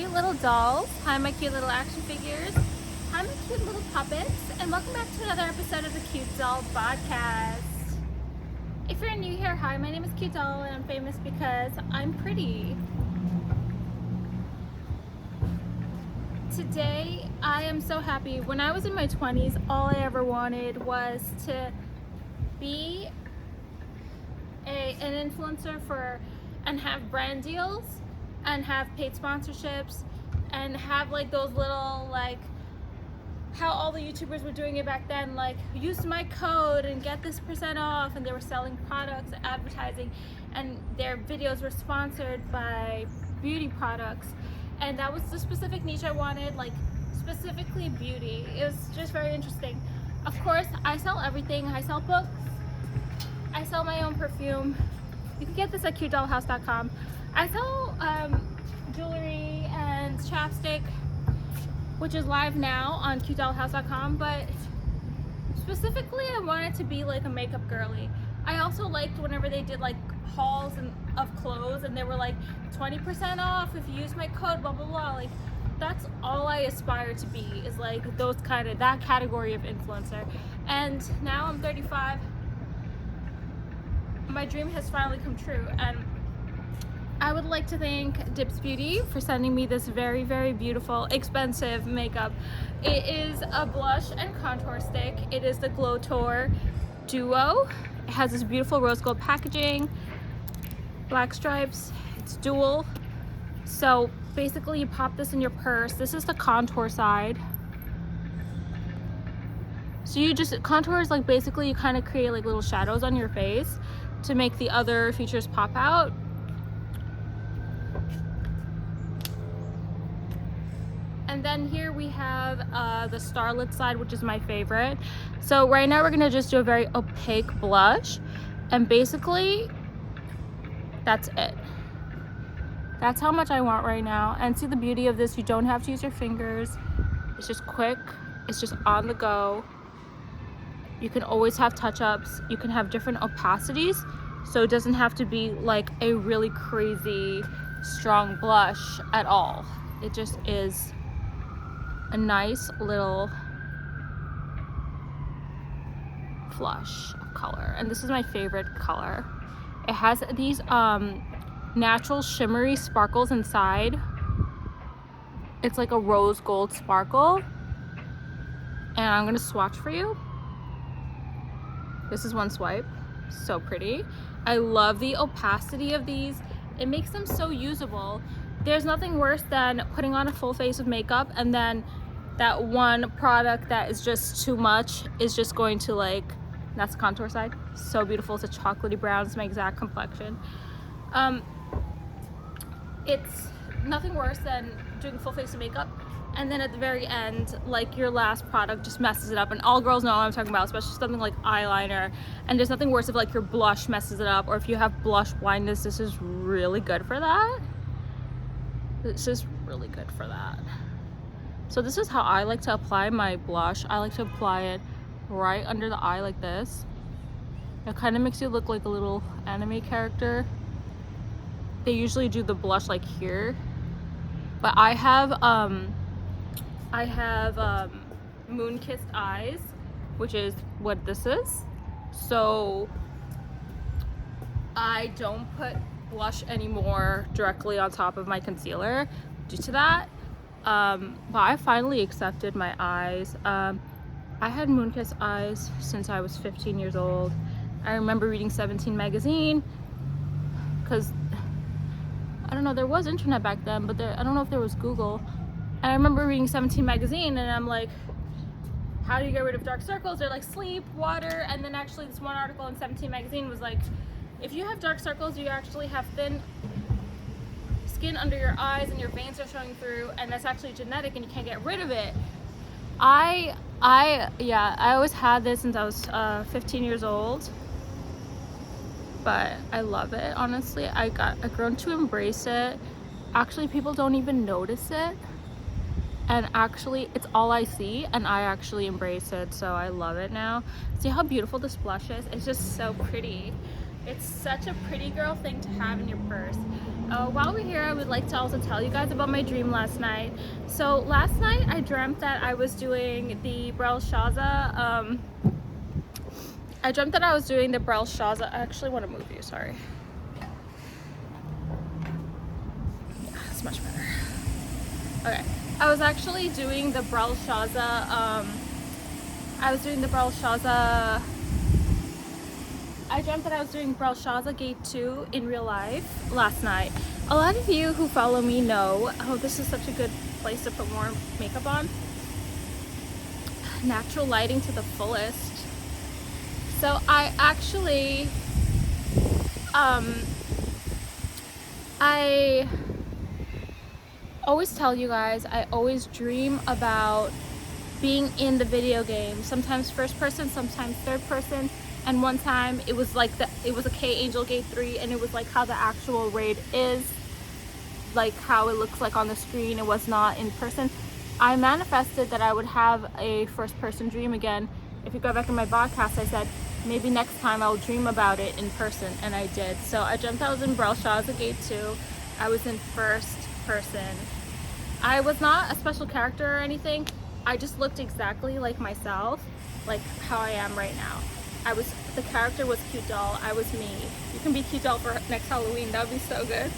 cute little dolls. Hi, my cute little action figures. Hi, my cute little puppets. And welcome back to another episode of the Cute Doll Podcast. If you're new here, hi, my name is Cute Doll and I'm famous because I'm pretty. Today, I am so happy. When I was in my 20s, all I ever wanted was to be an influencer and have brand deals and have paid sponsorships and have like those little, like how all the YouTubers were doing it back then, like use my code and get this % off, and they were selling products, advertising, and their videos were sponsored by beauty products. And that was the specific niche I wanted, like specifically beauty. It was just very interesting. Of course, I sell everything. I sell books, I sell my own perfume. You can get this at cutedollhouse.com. I sell jewelry and chapstick, which is live now on cutedollhouse.com, but specifically I wanted to be like a makeup girly. I also liked whenever they did like hauls of clothes and they were like 20% off if you use my code, blah blah blah. Like that's all I aspire to be, is like that category of influencer. And now I'm 35. My dream has finally come true, and I would like to thank Dibs Beauty for sending me this very, very beautiful, expensive makeup. It is a blush and contour stick. It is the GlowTour Duo. It has this beautiful rose gold packaging, black stripes. It's dual. So basically you pop this in your purse. This is the contour side. So contour is like basically you kind of create like little shadows on your face to make the other features pop out. And then here we have the Starlit side, which is my favorite. So right now we're gonna just do a very opaque blush, and basically that's it. That's how much I want right now. And see the beauty of this, you don't have to use your fingers. It's just quick, it's just on the go. You can always have touch-ups. You can have different opacities, so it doesn't have to be like a really crazy strong blush at all. It just is a nice little flush of color, and this is my favorite color. It has these natural shimmery sparkles inside. It's like a rose gold sparkle, and I'm gonna swatch for you. This is one swipe. So pretty. I love the opacity of these. It makes them so usable. There's nothing worse than putting on a full face of makeup and then that one product that is just too much is just going to like, that's the contour side. So beautiful. It's a chocolatey brown. It's my exact complexion. It's nothing worse than doing a full face of makeup and then at the very end, like your last product just messes it up. And all girls know what I'm talking about, especially something like eyeliner. And there's nothing worse if like your blush messes it up, or if you have blush blindness. This is really good for that. This is really good for that. So this is how I like to apply my blush. I like to apply it right under the eye like this. It kind of makes you look like a little anime character. They usually do the blush like here, but I have moon-kissed eyes, which is what this is. So I don't put blush anymore directly on top of my concealer due to that. But I finally accepted my eyes. I had moon-kissed eyes since I was 15 years old. I remember reading 17 magazine, because I don't know, there was internet back then, but I don't know if there was Google. And I remember reading 17 magazine and I'm like, how do you get rid of dark circles? They're like sleep, water, and then actually this one article in 17 magazine was like, if you have dark circles, you actually have thin skin under your eyes and your veins are showing through, and that's actually genetic and you can't get rid of it. I always had this since I was 15 years old, but I love it, honestly. I've grown to embrace it. Actually, people don't even notice it. And actually, it's all I see, and I actually embrace it, so I love it now. See how beautiful this blush is? It's just so pretty. It's such a pretty girl thing to have in your purse. While we're here, I would like to also tell you guys about my dream last night. So last night I dreamt that I was doing the Belshaza. I dreamt that I was doing the Belshaza. I actually want to move you, sorry. Yeah, it's much better. Okay. I was actually doing the Belshaza. I dreamt that I was doing Belshaza Gate 2 in real life last night. A lot of you who follow me know, oh, this is such a good place to put more makeup on. Natural lighting to the fullest. So I actually, I always tell you guys, I always dream about being in the video game. Sometimes first person, sometimes third person. And one time it was like it was a K-Angel Gate 3, and it was like how the actual raid is, like how it looks like on the screen. It was not in person. I manifested that I would have a first person dream again. If you go back in my podcast, I said maybe next time I'll dream about it in person, and I did. So I dreamt I was in Belshaza Gate 2. I was in first person. I was not a special character or anything. I just looked exactly like myself, like how I am right now. The character was Cute Doll. I was me. You can be Cute Doll for next Halloween. That would be so good.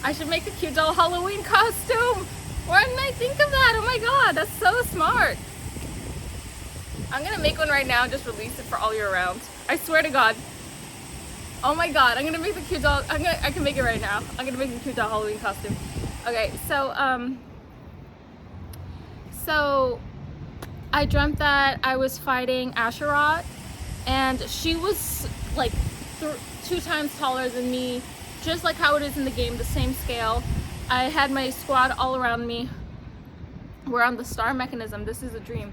I should make a Cute Doll Halloween costume. Why didn't I think of that? Oh my god, that's so smart. I'm gonna make one right now and just release it for all year round. I swear to god. Oh my god, I'm gonna make the Cute Doll. I can make it right now. I'm gonna make the Cute Doll Halloween costume. Okay, so I dreamt that I was fighting Asheroth, and she was like 2 times taller than me, just like how it is in the game, the same scale. I had my squad all around me. We're on the star mechanism. This is a dream.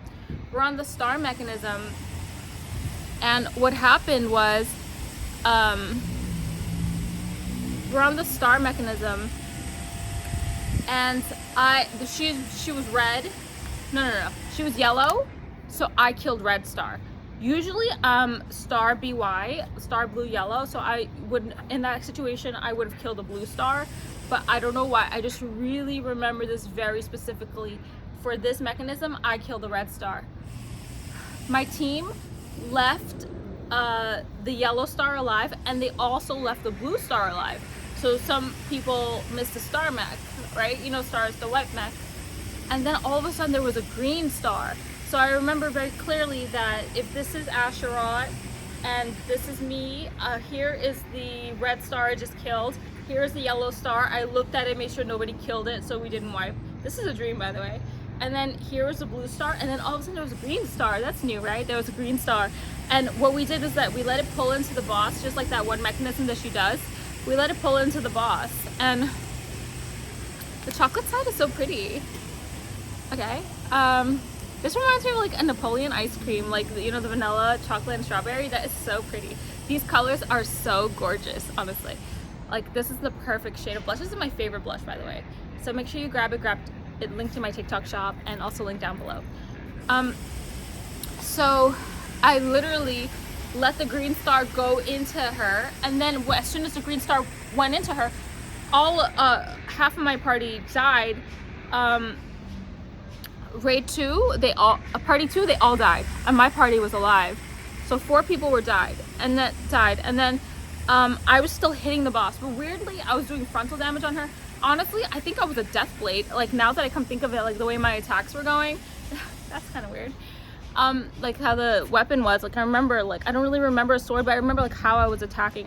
We're on the star mechanism, and what happened was, we're on the star mechanism, and she was red. No. She was yellow, so I killed Red Star. Usually, Star BY, Star Blue Yellow. So I would, in that situation, I would have killed a Blue Star, but I don't know why. I just really remember this very specifically. For this mechanism, I killed the Red Star. My team left the Yellow Star alive, and they also left the Blue Star alive. So some people missed the Star mech, right? You know, Star is the white mech. And then all of a sudden there was a green star. So I remember very clearly that if this is Asheroth and this is me, here is the red star I just killed. Here's the yellow star. I looked at it, made sure nobody killed it, so we didn't wipe. This is a dream, by the way. And then here was the blue star, and then all of a sudden there was a green star. That's new, right? There was a green star. And what we did is that we let it pull into the boss, just like that one mechanism that she does. We let it pull into the boss, and the chocolate side is so pretty. Okay, this reminds me of like a Napoleon ice cream, like, you know, the vanilla, chocolate, and strawberry. That is so pretty. These colors are so gorgeous, honestly. Like, this is the perfect shade of blush. This is my favorite blush, by the way. So make sure you grab it linked to my TikTok shop, and also linked down below. So I literally let the green star go into her, and then as soon as the green star went into her, all half of my party died. Raid 2, party 2, they all died, and my party was alive. So 4 people died, and then I was still hitting the boss, but weirdly I was doing frontal damage on her. Honestly, I think I was a death blade. Like, now that I come think of it, like the way my attacks were going, that's kind of weird. Like how the weapon was, like I remember, like I don't really remember a sword, but I remember like how I was attacking.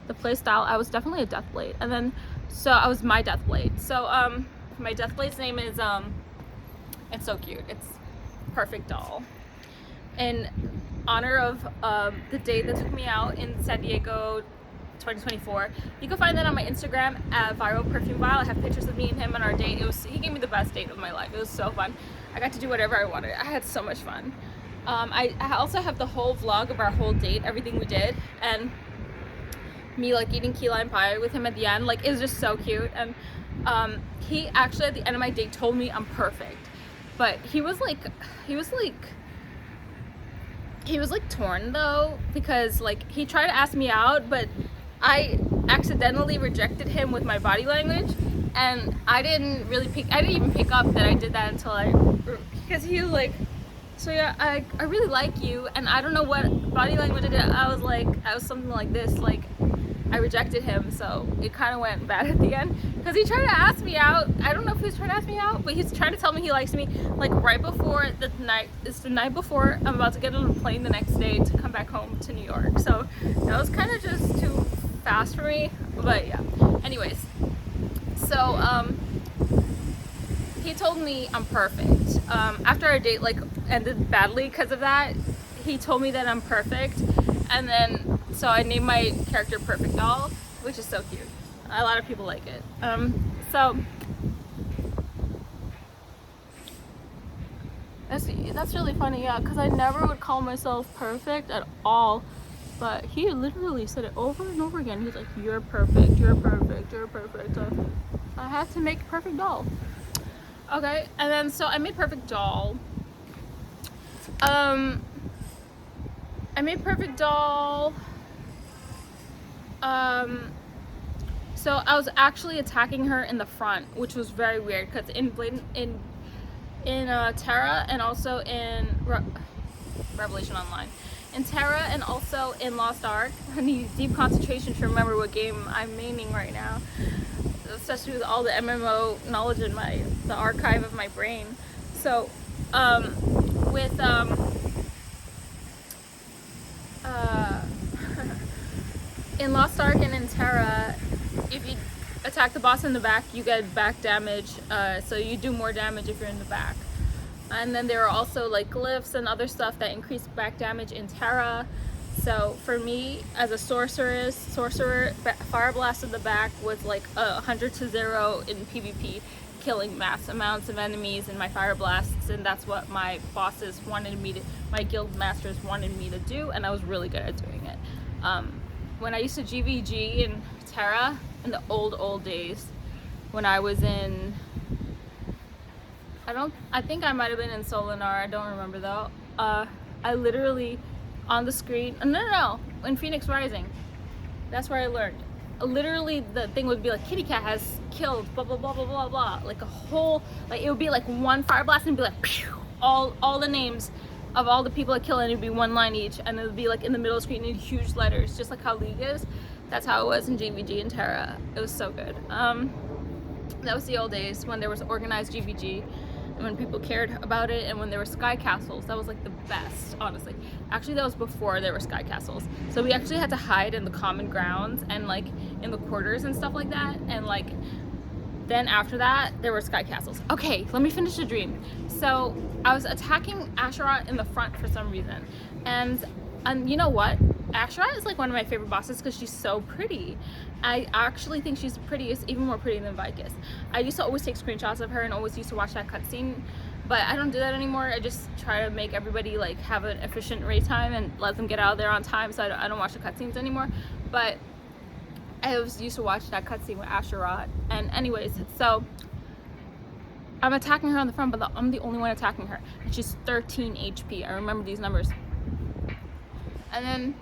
The play style, I was definitely a death blade, and then so I was my death blade. So my death blade's name is it's so cute. It's Perfect Doll. In honor of the date that took me out in San Diego 2024. You can find that on my Instagram at Viral Perfume Vial. I have pictures of me and him on our date. He gave me the best date of my life. It was so fun. I got to do whatever I wanted. I had so much fun. I also have the whole vlog of our whole date, everything we did, and me like eating key lime pie with him at the end. Like, it was just so cute. And he actually at the end of my date told me I'm perfect. But he was like torn though, because like he tried to ask me out, but I accidentally rejected him with my body language, and I didn't even pick up that I did that until because he was like, so yeah, I really like you, and I don't know what body language I did. I was something like this, like I rejected him, so it kind of went bad at the end because he tried to ask me out. I don't know if he was trying to ask me out, but he's trying to tell me he likes me like right before it's the night before I'm about to get on a plane the next day to come back home to New York. So that was kind of just too fast for me, but yeah. Anyways, so he told me I'm perfect. After our date like ended badly because of that, he told me that I'm perfect, and then so I named my character Perfect Doll, which is so cute. A lot of people like it. So that's really funny, yeah, because I never would call myself perfect at all, but he literally said it over and over again. He's like, you're perfect, you're perfect, you're perfect. So I had to make Perfect Doll. Okay, and then so I made Perfect Doll. I made Perfect Doll. So I was actually attacking her in the front, which was very weird because in Terra and also in Revelation Online, in Terra and also in Lost Ark, I need deep concentration to remember what game I'm maining right now, especially with all the MMO knowledge in the archive of my brain. So with in Lost Ark and in Terra, if you attack the boss in the back, you get back damage, so you do more damage if you're in the back. And then there are also like glyphs and other stuff that increase back damage in Terra. So for me, as a sorcerer, Fire Blast in the back was like 100 to 0 in PvP, killing mass amounts of enemies in my Fire Blasts, and that's what my bosses my guild masters wanted me to do, and I was really good at doing it. When I used to GVG in Terra in the old days, when I was in, I think I might have been in Solinar, I don't remember though. I literally on the screen, no, in Phoenix Rising, that's where I learned. Literally the thing would be like, Kitty Cat has killed blah blah blah blah blah blah, like a whole, like it would be like one Fire Blast and be like pew, all the names of all the people that kill, and it'd be one line each, and it would be like in the middle of the screen in huge letters, just like how League is. That's how it was in GVG and Terra. It was so good. That was the old days when there was organized GVG and when people cared about it, and when there were sky castles. That was like the best, honestly. Actually, that was before there were sky castles. So we actually had to hide in the common grounds and like in the quarters and stuff like that, and like then after that there were sky castles. Okay, let me finish the dream. So I was attacking Asherah in the front for some reason, and you know what, Asherah is like one of my favorite bosses because she's so pretty. I actually think she's the prettiest, even more pretty than Vicus. I used to always take screenshots of her and always used to watch that cutscene, but I don't do that anymore. I just try to make everybody like have an efficient raid time and let them get out of there on time, so I don't watch the cutscenes anymore. But I used to watch that cutscene with Asherah. And anyways, so I'm attacking her on the front, but I'm the only one attacking her, and she's 13 HP. I remember these numbers. And then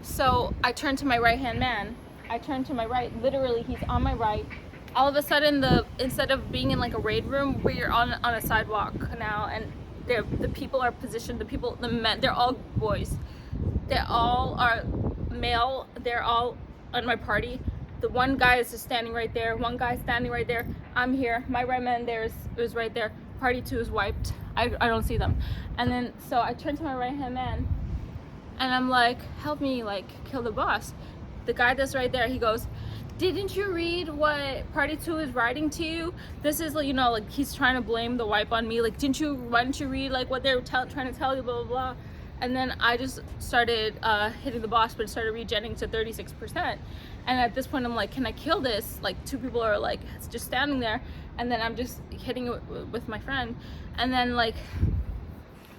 so I turn to my right hand man. I turn to my right, literally he's on my right. All of a sudden, instead of being in like a raid room where you're on a sidewalk now, and the people are positioned, the men, they're all boys, they all are male, they're all on my party. The one guy is just standing right there, one guy standing right there, I'm here, my right man there is right there, party 2 is wiped, I don't see them. And then so I turn to my right hand man and I'm like, help me like kill the boss. The guy that's right there, he goes, didn't you read what party 2 is writing to you? This is, you know, like he's trying to blame the wipe on me, like why didn't you read like what they're trying to tell you, blah blah blah. And then I just started hitting the boss, but it started regenning to 36%. And at this point I'm like, can I kill this? Like 2 people are like just standing there, and then I'm just hitting it with my friend, and then like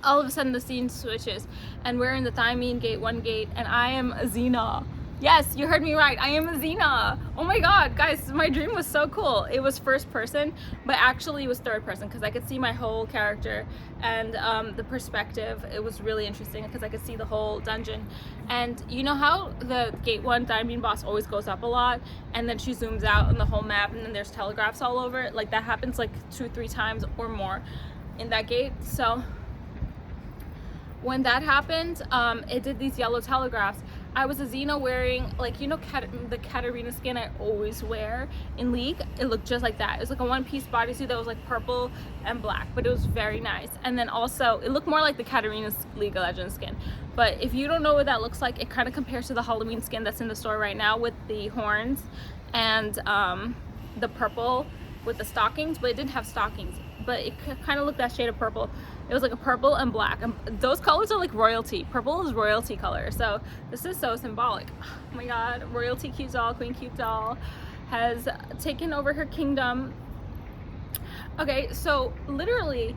all of a sudden the scene switches and we're in the Thymene gate 1 gate, and I am Xena. Yes, you heard me right. I am a Xena. Oh my god, guys, my dream was so cool. It was first person, but actually it was third person because I could see my whole character and the perspective. It was really interesting because I could see the whole dungeon. And you know how the gate 1 diamond boss always goes up a lot and then she zooms out on the whole map and then there's telegraphs all over it? Like that happens like 2-3 times or more in that gate. So when that happened, it did these yellow telegraphs. I was a Xena wearing, like, you know, the Katarina skin I always wear in League? It looked just like that. It was like a one-piece bodysuit that was like purple and black, but it was very nice. And then also, it looked more like the Katarina League of Legends skin. But if you don't know what that looks like, it kind of compares to the Halloween skin that's in the store right now with the horns and the purple with the stockings, but it didn't have stockings. But it kind of looked that shade of purple. It was like a purple and black, and those colors are like royalty. Purple is royalty color, so this is so symbolic. Oh my god, royalty cute doll, queen cute doll has taken over her kingdom. Okay, so literally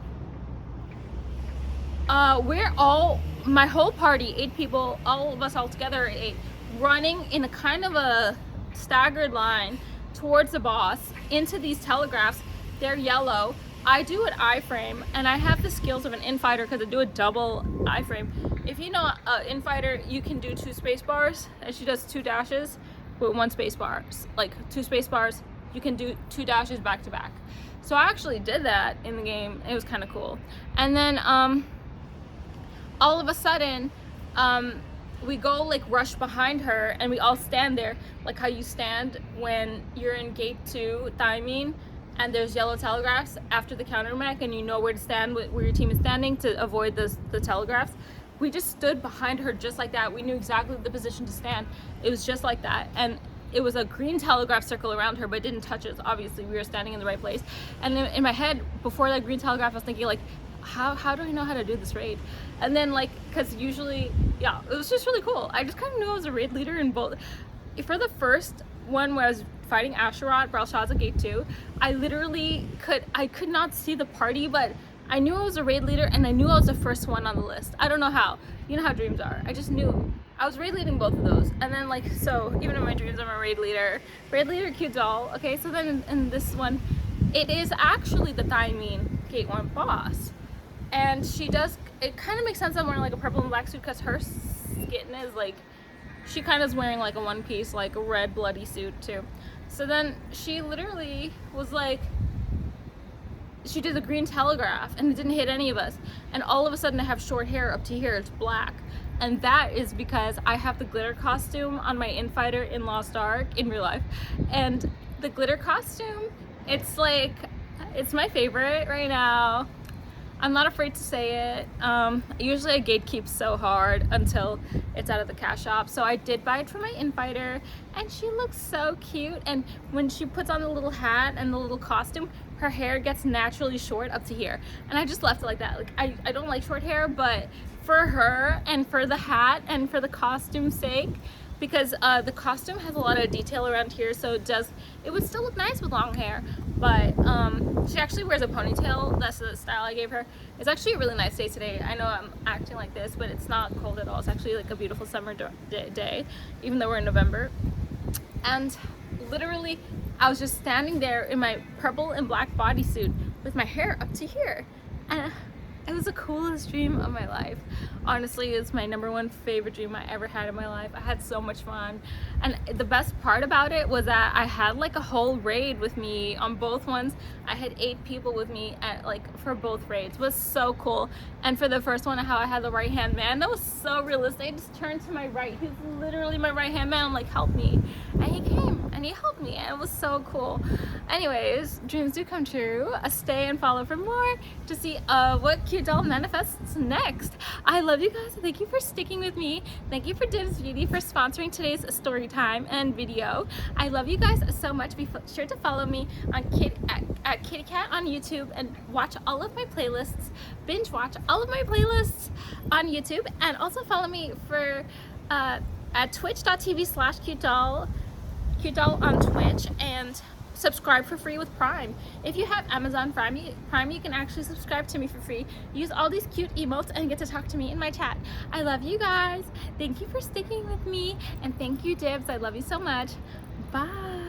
we're all, my whole party, 8 people, all of us all together at 8, running in a kind of a staggered line towards the boss into these telegraphs. They're yellow. I do an iframe, and I have the skills of an infighter because I do a double iframe. If you know infighter, you can do 2 space bars, and she does 2 dashes with 1 space bar. Like 2 space bars, you can do 2 dashes back to back. So I actually did that in the game. It was kind of cool. And then all of a sudden, we go like rush behind her, and we all stand there, like how you stand when you're in gate 2 thymine. And there's yellow telegraphs after the counter mech, and you know where to stand, where your team is standing to avoid the telegraphs. We just stood behind her just like that. We knew exactly the position to stand. It was just like that. And it was a green telegraph circle around her, but it didn't touch us. Obviously, we were standing in the right place. And then in my head, before that green telegraph, I was thinking like, how do I know how to do this raid? And then like, cause usually, yeah, it was just really cool. I just kind of knew I was a raid leader in both. For the first one where I was fighting Asherot, Belshazzar Gate 2, I literally could not see the party, but I knew I was a raid leader and I knew I was the first one on the list. I don't know how. You know how dreams are. I just knew. I was raid leading both of those. And then like, so even in my dreams, I'm a raid leader. Raid leader, cute doll. Okay, so then in this one, it is actually the thymine Gate 1 boss. And she does, it kind of makes sense I'm wearing like a purple and black suit because her skin is like, she kind of is wearing like a one-piece, like a red bloody suit too. So then she literally was like, she did the green telegraph and it didn't hit any of us. And all of a sudden I have short hair up to here, it's black. And that is because I have the glitter costume on my infighter in Lost Ark in real life. And the glitter costume, it's like, it's my favorite right now. I'm not afraid to say it. Usually I gatekeep so hard until it's out of the cash shop. So I did buy it for my infighter and she looks so cute. And when she puts on the little hat and the little costume, her hair gets naturally short up to here. And I just left it like that. Like I don't like short hair, but for her and for the hat and for the costume's sake, because the costume has a lot of detail around here, so it would still look nice with long hair, but she actually wears a ponytail. That's the style I gave her. It's actually a really nice day today. I know I'm acting like this, but it's not cold at all. It's actually like a beautiful summer day, even though we're in November. And literally, I was just standing there in my purple and black bodysuit with my hair up to here, and it was the coolest dream of my life. Honestly, it's my #1 favorite dream I ever had in my life. I had so much fun. And the best part about it was that I had like a whole raid with me on both ones. I had 8 people with me for both raids. It was so cool. And for the first one, how I had the right hand man, that was so realistic. I just turned to my right. He was literally my right hand man. I'm like, help me. And he came and he helped me, and it was so cool. Anyways, dreams do come true. Stay and follow for more to see what cute doll manifests next. I love you guys. Thank you for sticking with me. Thank you for Dibs Beauty for sponsoring today's story time and video. I love you guys so much. Be sure to follow me on at Kitty Cat on YouTube and watch all of my playlists. Binge watch all of my playlists on YouTube, and also follow me for at twitch.tv/cutedoll on Twitch, and subscribe for free with Prime. If you have Amazon Prime, you can actually subscribe to me for free. Use all these cute emotes and get to talk to me in my chat. I love you guys. Thank you for sticking with me, and thank you, Dibs. I love you so much. Bye.